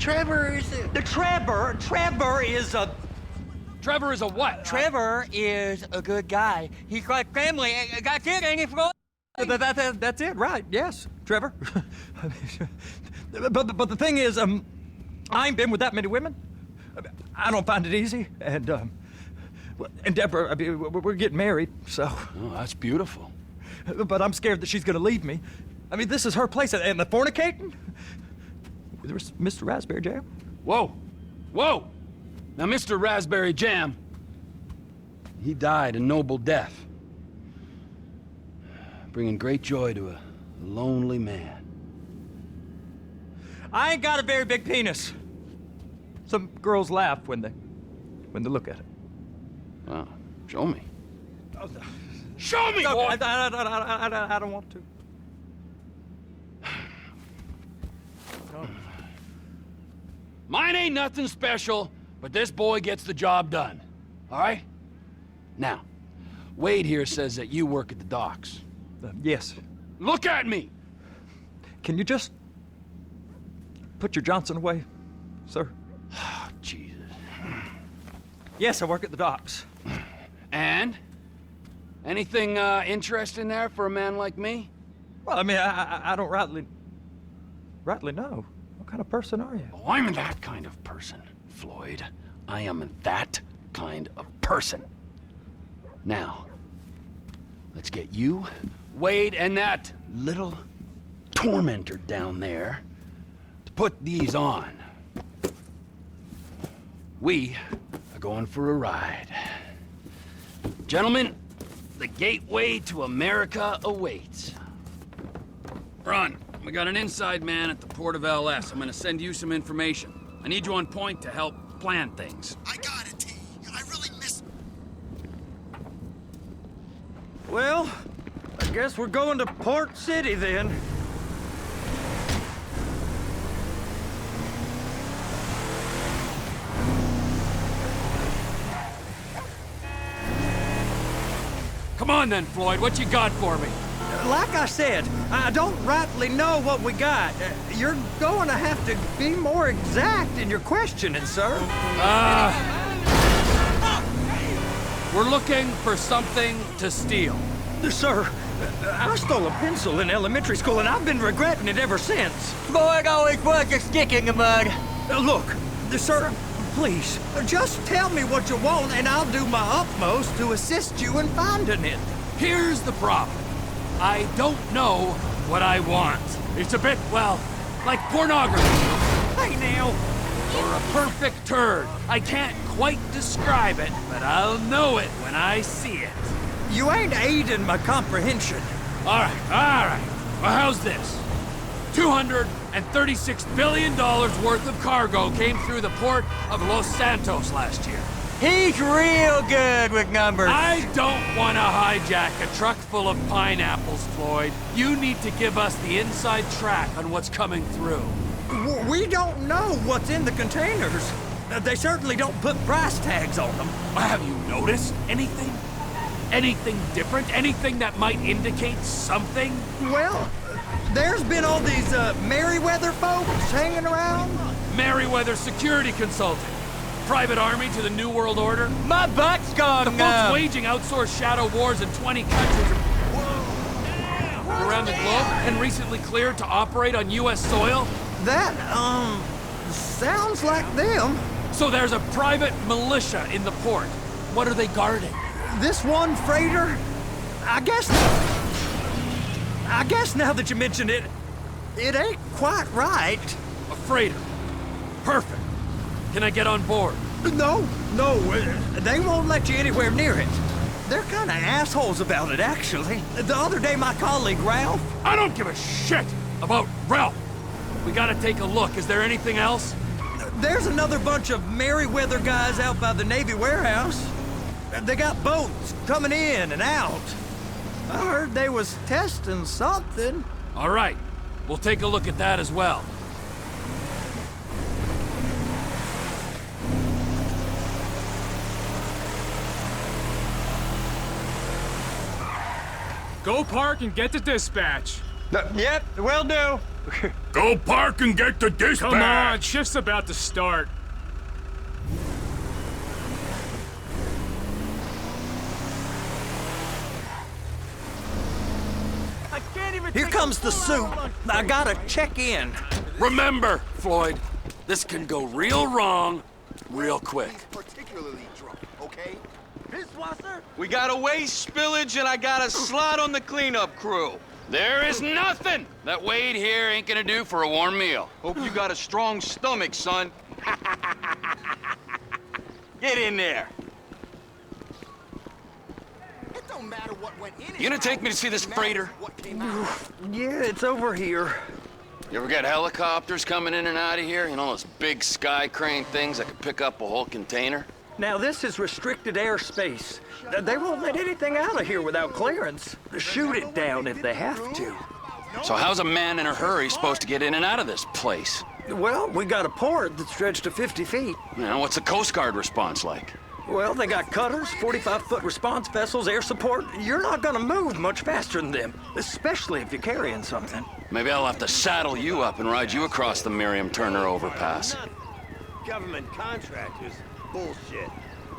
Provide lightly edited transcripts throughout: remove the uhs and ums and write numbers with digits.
Trevor is a... Trevor is a... Trevor is a what? Trevor is a good guy. He's like family. That's it, ain't it, Floyd? That's it, right? Yes, Trevor. but the thing is, I ain't been with that many women. I don't find it easy, and Deborah, I mean, we're getting married, so. Oh, that's beautiful. But I'm scared that she's gonna leave me. I mean, this is her place, and the fornicating? There's Mr. Raspberry Jam. Whoa, whoa! Now, Mr. Raspberry Jam, he died a noble death, bringing great joy to a lonely man. I ain't got a very big penis. Some girls laugh when they look at it. Wow, show me. Oh, no. Show me, No, boy! I don't want to. No. Mine ain't nothing special, but this boy gets the job done. All right? Now, Wade here says that you work at the docks. Yes. Look at me! Can you just put your Johnson away, sir? Oh, Jesus. Yes, I work at the docks. And? Anything interesting there for a man like me? Well, I mean, I don't rightly know. What kind of person are you? Oh, I'm that kind of person, Floyd. I am that kind of person. Now, let's get you, Wade, and that little tormentor down there to put these on. We are going for a ride. Gentlemen, the gateway to America awaits. Ron, we got an inside man at the port of LS. I'm gonna send you some information. I need you on point to help plan things. I got it, T. I really miss... Well, I guess we're going to Port City then. Come on then, Floyd, what you got for me? Like I said, I don't rightly know what we got. You're going to have to be more exact in your questioning, sir. We're looking for something to steal. Sir, I stole a pencil in elementary school, and I've been regretting it ever since. Floyd always was a stick in the mud. Look, sir, please, just tell me what you want, and I'll do my utmost to assist you in finding it. Here's the problem. I don't know what I want. It's a bit, well, like pornography. Hey, now. Or a perfect turd. I can't quite describe it, but I'll know it when I see it. You ain't aiding my comprehension. All right. Well, how's this? $236 billion worth of cargo came through the port of Los Santos last year. He's real good with numbers. I don't want to hijack a truck full of pineapples, Floyd. You need to give us the inside track on what's coming through. We don't know what's in the containers. They certainly don't put price tags on them. Have you noticed anything? Anything different? Anything that might indicate something? Well, there's been all these Merryweather folks hanging around. Merryweather security consulting. Private army to the New World Order. My butt's gone The folks waging outsourced shadow wars in 20 countries around the globe and recently cleared to operate on U.S. soil. That, sounds like them. So there's a private militia in the port. What are they guarding? This one freighter, I guess now that you mention it, it ain't quite right. A freighter. Perfect. Can I get on board? No, they won't let you anywhere near it. They're kind of assholes about it, actually. The other day, my colleague, Ralph... I don't give a shit about Ralph. We gotta take a look. Is there anything else? There's another bunch of Merryweather guys out by the Navy warehouse. They got boats coming in and out. I heard they was testing something. All right. We'll take a look at that as well. Go park and get to dispatch. Yep, will do. Go park and get the dispatch! Come on, shift's about to start. Here comes the suit. I gotta check in. Remember, Floyd, this can go real wrong real quick. Particularly drunk, okay? We got a waste spillage and I got a slot on the cleanup crew. There is nothing that Wade here ain't gonna do for a warm meal. Hope you got a strong stomach, son. Get in there. It don't matter what went in. You gonna take me to see this freighter? What came out. Yeah, it's over here. You ever get helicopters coming in and out of here? You know, those big sky crane things that can pick up a whole container? Now, this is restricted airspace. They won't let anything out of here without clearance. Shoot it down if they have to. So how's a man in a hurry supposed to get in and out of this place? Well, we got a port that's stretched to 50 feet. You know, what's the Coast Guard response like? Well, they got cutters, 45-foot response vessels, air support. You're not gonna move much faster than them, especially if you're carrying something. Maybe I'll have to saddle you up and ride you across the Miriam Turner overpass. Government contractors. Bullshit.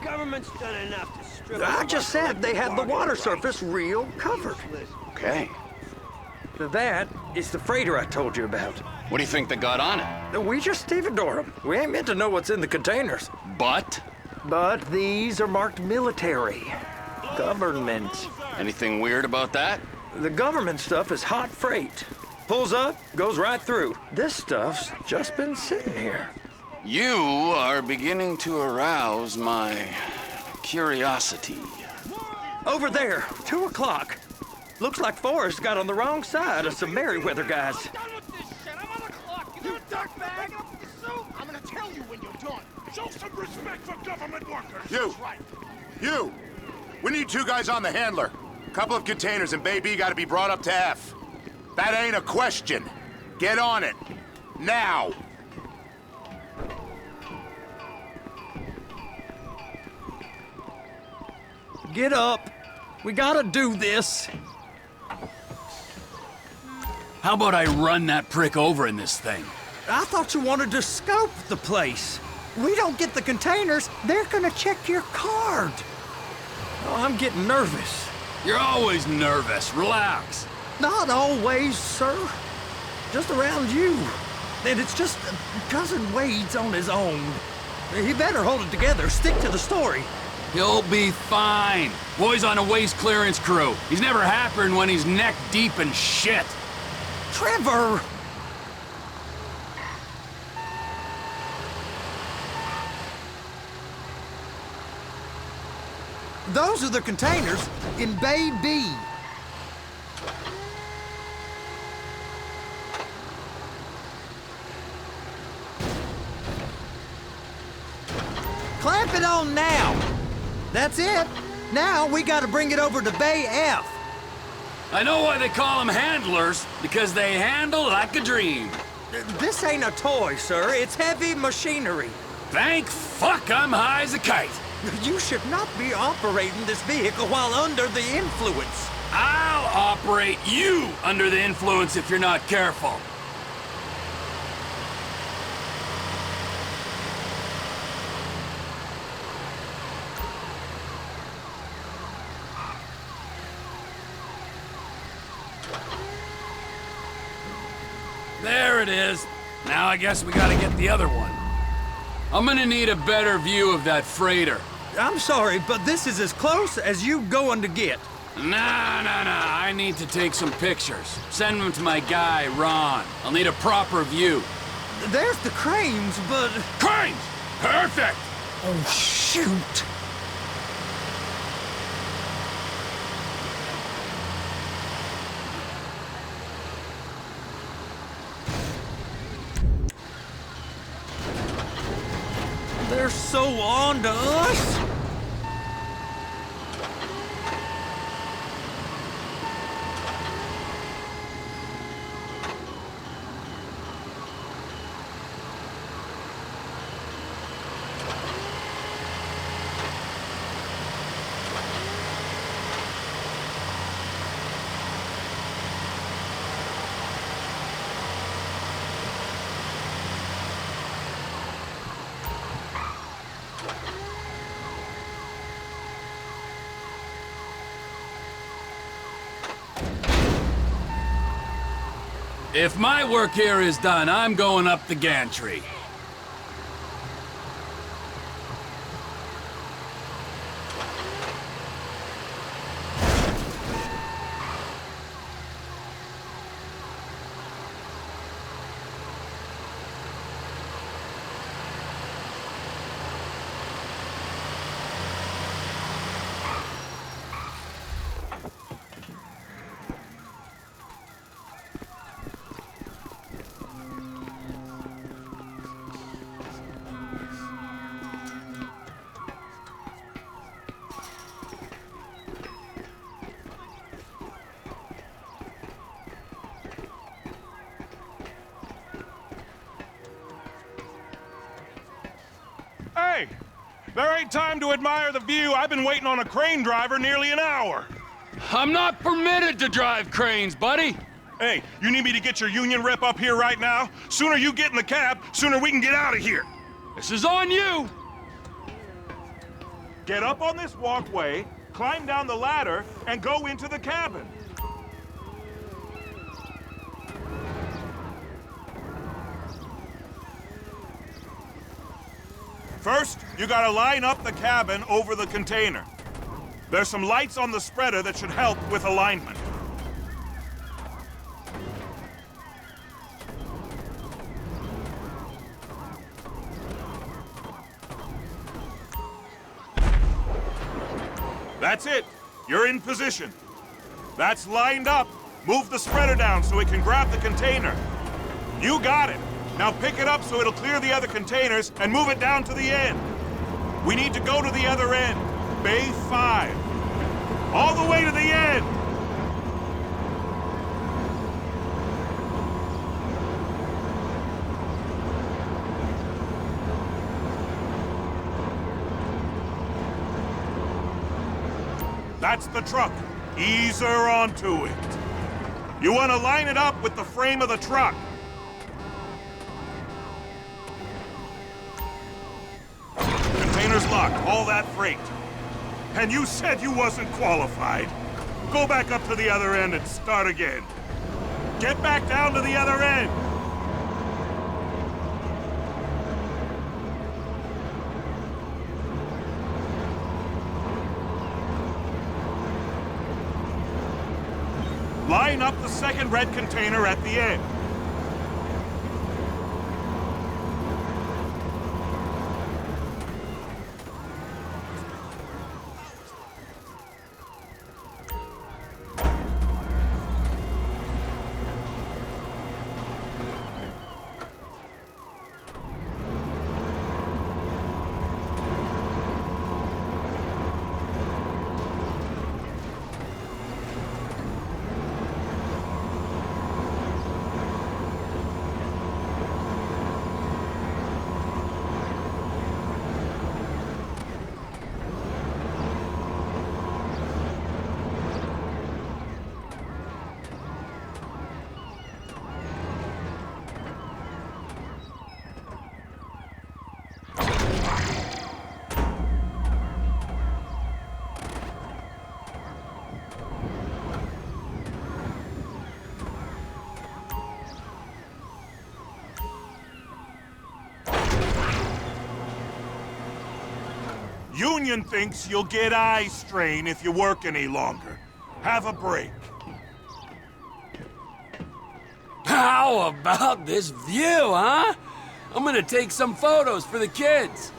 Government's done enough to strip us I of just our said they had the water rights. surface real covered. Okay. That is the freighter I told you about. What do you think they got on it? We just stevedore them. We ain't meant to know what's in the containers. But? But these are marked military. Government. Anything weird about that? The government stuff is hot freight. Pulls up, goes right through. This stuff's just been sitting here. You are beginning to arouse my curiosity. Over there, 2 o'clock. Looks like Forrest got on the wrong side of some Merryweather guys. You dirtbag! I'm gonna tell you when you're done. Show some respect for government workers! You! You! We need 2 guys on the handler. Couple of containers and Baby gotta be brought up to F. That ain't a question. Get on it. Now! Get up. We gotta do this. How about I run that prick over in this thing? I thought you wanted to scope the place. We don't get the containers, they're gonna check your card. Oh, I'm getting nervous. You're always nervous. Relax. Not always, sir. Just around you. And it's just Cousin Wade's on his own. He better hold it together, stick to the story. He'll be fine. Boy's on a waste clearance crew. He's never happier than when he's neck deep in shit. Trevor! Those are the containers in Bay B. Clamp it on now. That's it. Now we gotta bring it over to Bay F. I know why they call them handlers, because they handle like a dream. This ain't a toy, sir. It's heavy machinery. Thank fuck I'm high as a kite. You should not be operating this vehicle while under the influence. I'll operate you under the influence if you're not careful. There it is. Now I guess we gotta get the other one. I'm gonna need a better view of that freighter. I'm sorry, but this is as close as you going to get. Nah. I need to take some pictures. Send them to my guy, Ron. I'll need a proper view. There's the cranes, but... Cranes! Perfect! Oh, shoot! They're so on to us! If my work here is done, I'm going up the gantry. Hey! There ain't time to admire the view. I've been waiting on a crane driver nearly an hour. I'm not permitted to drive cranes, buddy. Hey, you need me to get your union rep up here right now? Sooner you get in the cab, sooner we can get out of here. This is on you. Get up on this walkway, climb down the ladder, and go into the cabin. First, you gotta line up the cabin over the container. There's some lights on the spreader that should help with alignment. That's it. You're in position. That's lined up. Move the spreader down so it can grab the container. You got it. Now pick it up so it'll clear the other containers and move it down to the end. We need to go to the other end. Bay 5. All the way to the end. That's the truck. Ease her onto it. You want to line it up with the frame of the truck. Container's locked, all that freight. And you said you wasn't qualified. Go back up to the other end and start again. Get back down to the other end. Line up the second red container at the end. Union thinks you'll get eye strain if you work any longer. Have a break. How about this view, huh? I'm gonna take some photos for the kids.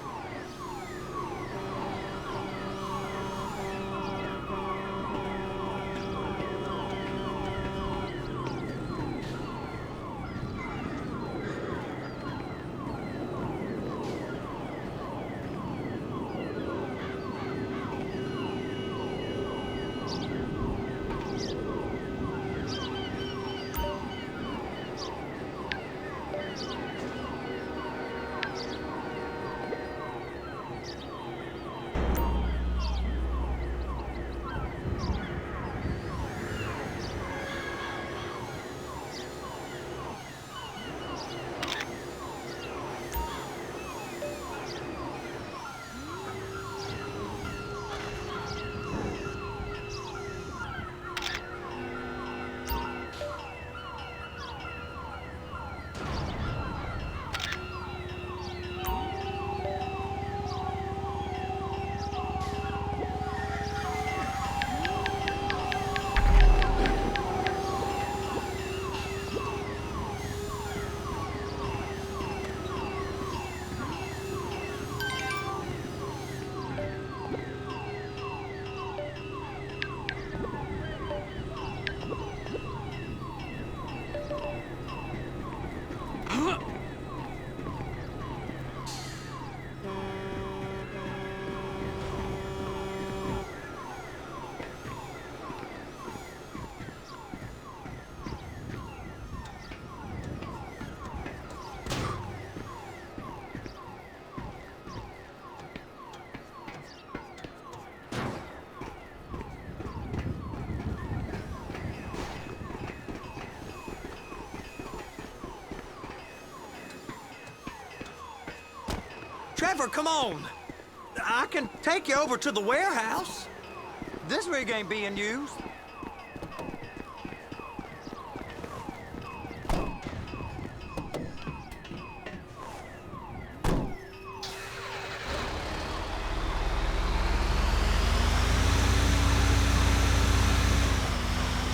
Trevor, come on. I can take you over to the warehouse. This rig ain't being used.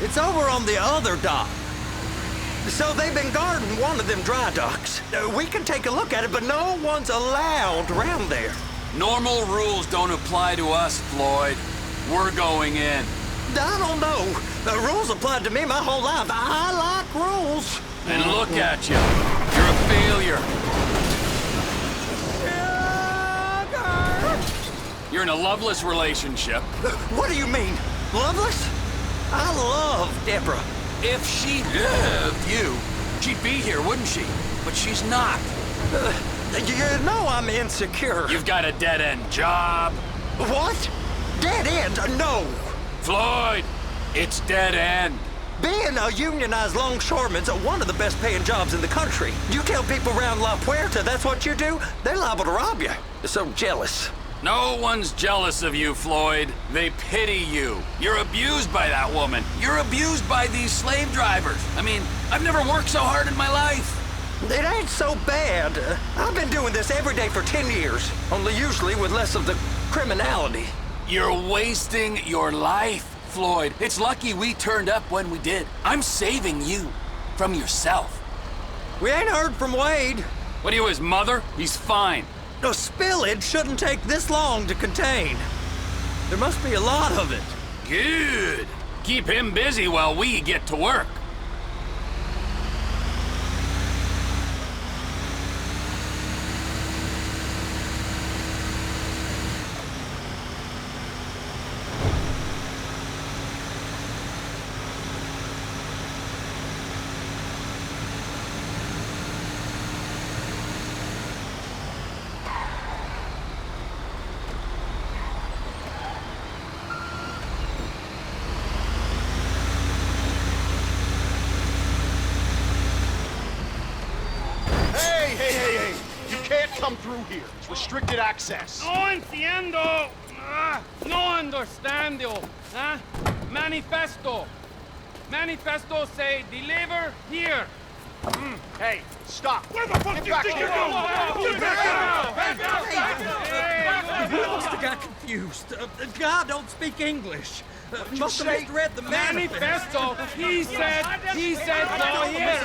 It's over on the other dock. So they've been guarding one of them dry docks. We can take a look at it, but no one's allowed around there. Normal rules don't apply to us, Floyd. We're going in. I don't know. The rules applied to me my whole life. I like rules. And look at you. You're a failure. You're in a loveless relationship. What do you mean? Loveless? I love Deborah. If she loved you, she'd be here, wouldn't she? But she's not. You know I'm insecure. You've got a dead-end job. What? Dead end? No. Floyd, it's dead end. Being a unionized longshoreman's one of the best paying jobs in the country. You tell people around La Puerta that's what you do, they're liable to rob you. They're so jealous. No one's jealous of you, Floyd. They pity you. You're abused by that woman. You're abused by these slave drivers. I mean, I've never worked so hard in my life. It ain't so bad. I've been doing this every day for 10 years, only usually with less of the criminality. You're wasting your life, Floyd. It's lucky we turned up when we did. I'm saving you from yourself. We ain't heard from Wade. What are you, his mother? He's fine. No, spillage shouldn't take this long to contain. There must be a lot of it. Good. Keep him busy while we get to work. Hey! You can't come through here. It's restricted access. No entiendo. No understando. Manifesto. Manifesto say deliver here. Hey, stop. Where the fuck do you think you're going? You must have got confused. God don't speak English. Must have misread the Manifesto. He said go here.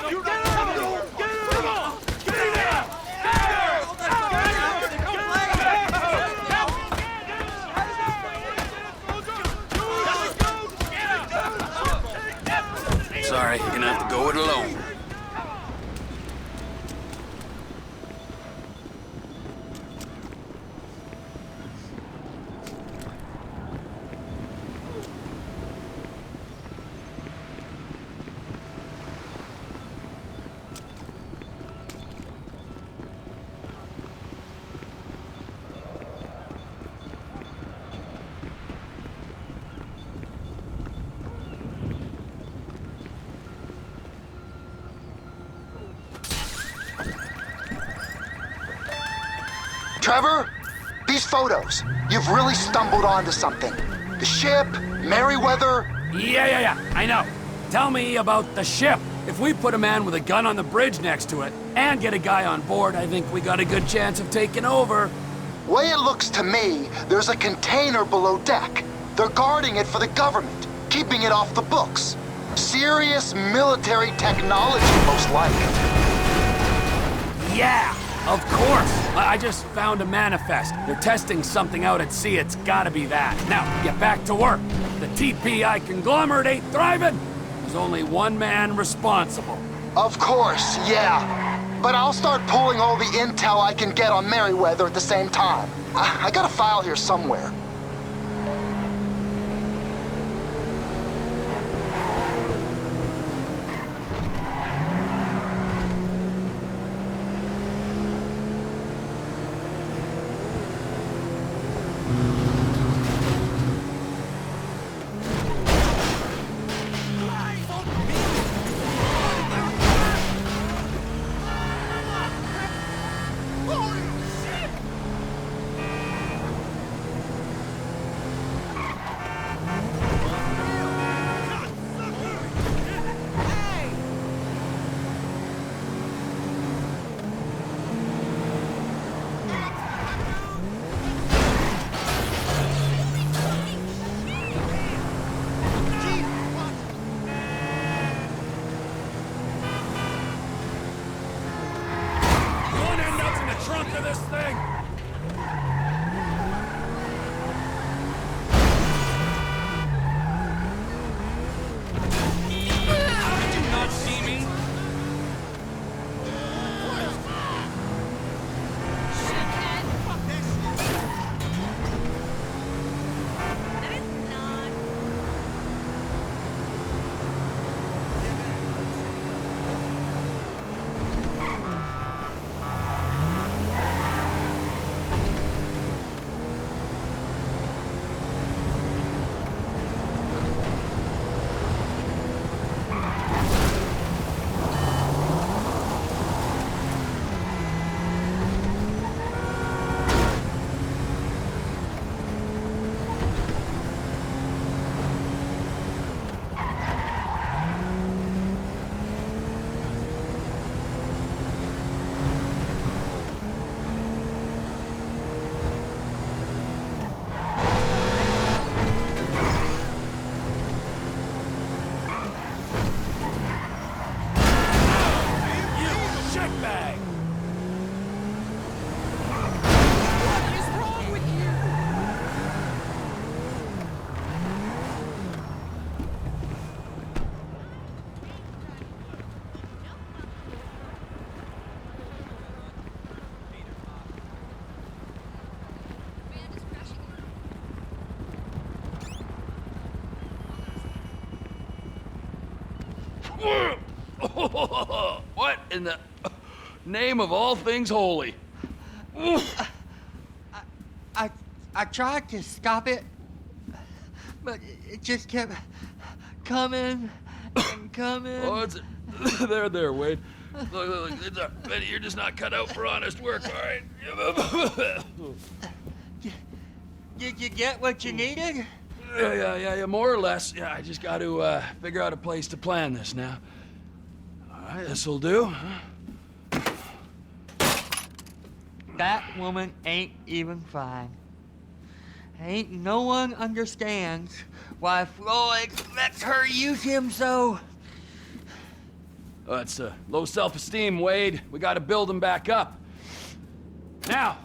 You get out! Get out! Get out! Sorry, you're gonna have to go it alone. Trevor, these photos, you've really stumbled onto something. The ship, Merryweather. Yeah, I know. Tell me about the ship. If we put a man with a gun on the bridge next to it and get a guy on board, I think we got a good chance of taking over. Way it looks to me, there's a container below deck. They're guarding it for the government, keeping it off the books. Serious military technology, most likely. Yeah, of course. I just found a manifest. They're testing something out at sea. It's gotta be that. Now, get back to work. The TPI conglomerate ain't thriving. There's only one man responsible. Of course, yeah. But I'll start pulling all the intel I can get on Merryweather at the same time. I got a file here somewhere. What in the name of all things holy? I tried to stop it, but it just kept coming and coming. Oh, it's there, Wade. Look, you're just not cut out for honest work, all right? Did you get what you needed? Yeah, more or less. Yeah, I just got to figure out a place to plan this now. All right, this'll do. That woman ain't even fine. Ain't no one understands why Floyd lets her use him so. Oh, that's low self-esteem, Wade. We got to build him back up. Now.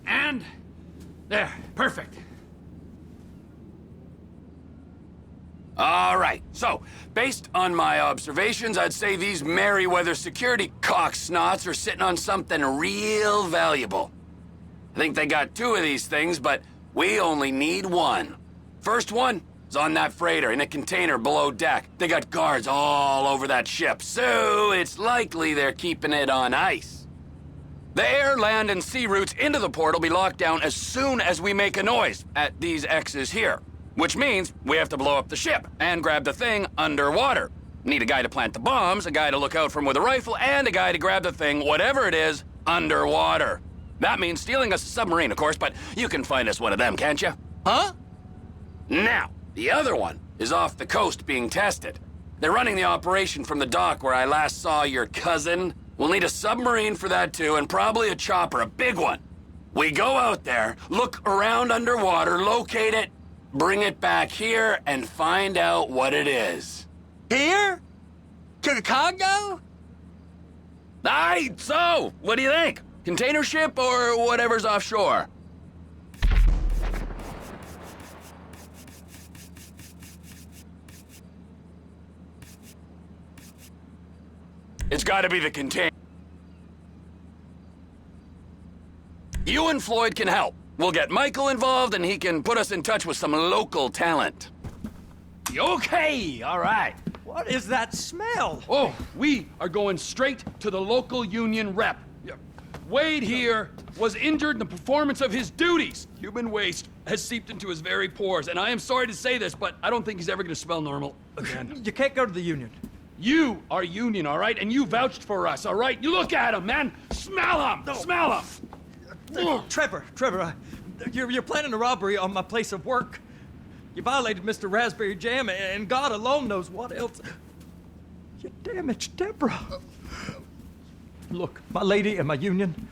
And there, perfect. All right, so, based on my observations, I'd say these Merryweather security cocksnots are sitting on something real valuable. I think they got 2 of these things, but we only need 1. First one is on that freighter in a container below deck. They got guards all over that ship, so it's likely they're keeping it on ice. The air, land, and sea routes into the port will be locked down as soon as we make a noise at these X's here. Which means we have to blow up the ship and grab the thing underwater. Need a guy to plant the bombs, a guy to look out for him with a rifle, and a guy to grab the thing, whatever it is, underwater. That means stealing us a submarine, of course, but you can find us one of them, can't you? Huh? Now, the other one is off the coast being tested. They're running the operation from the dock where I last saw your cousin. We'll need a submarine for that too, and probably a chopper, a big one. We go out there, look around underwater, locate it, bring it back here, and find out what it is. Here? To the Congo? Aye, so, what do you think? Container ship or whatever's offshore? It's gotta be the container. You and Floyd can help. We'll get Michael involved and he can put us in touch with some local talent. Okay, all right. What is that smell? Oh, we are going straight to the local union rep. Wade here was injured in the performance of his duties. Human waste has seeped into his very pores, and I am sorry to say this, but I don't think he's ever gonna smell normal again. You can't go to the union. You are union, all right? And you vouched for us, all right? You look at him, man. Smell him. No. Smell him. Trevor, you're planning a robbery on my place of work. You violated Mr. Raspberry Jam, and God alone knows what else. You damaged Deborah. Look, my lady and my union,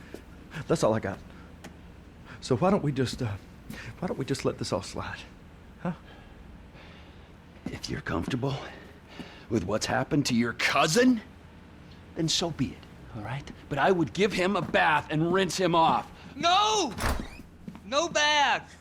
that's all I got. So why don't we just let this all slide, huh? If you're comfortable with what's happened to your cousin, then so be it, all right? But I would give him a bath and rinse him off. No! No bath!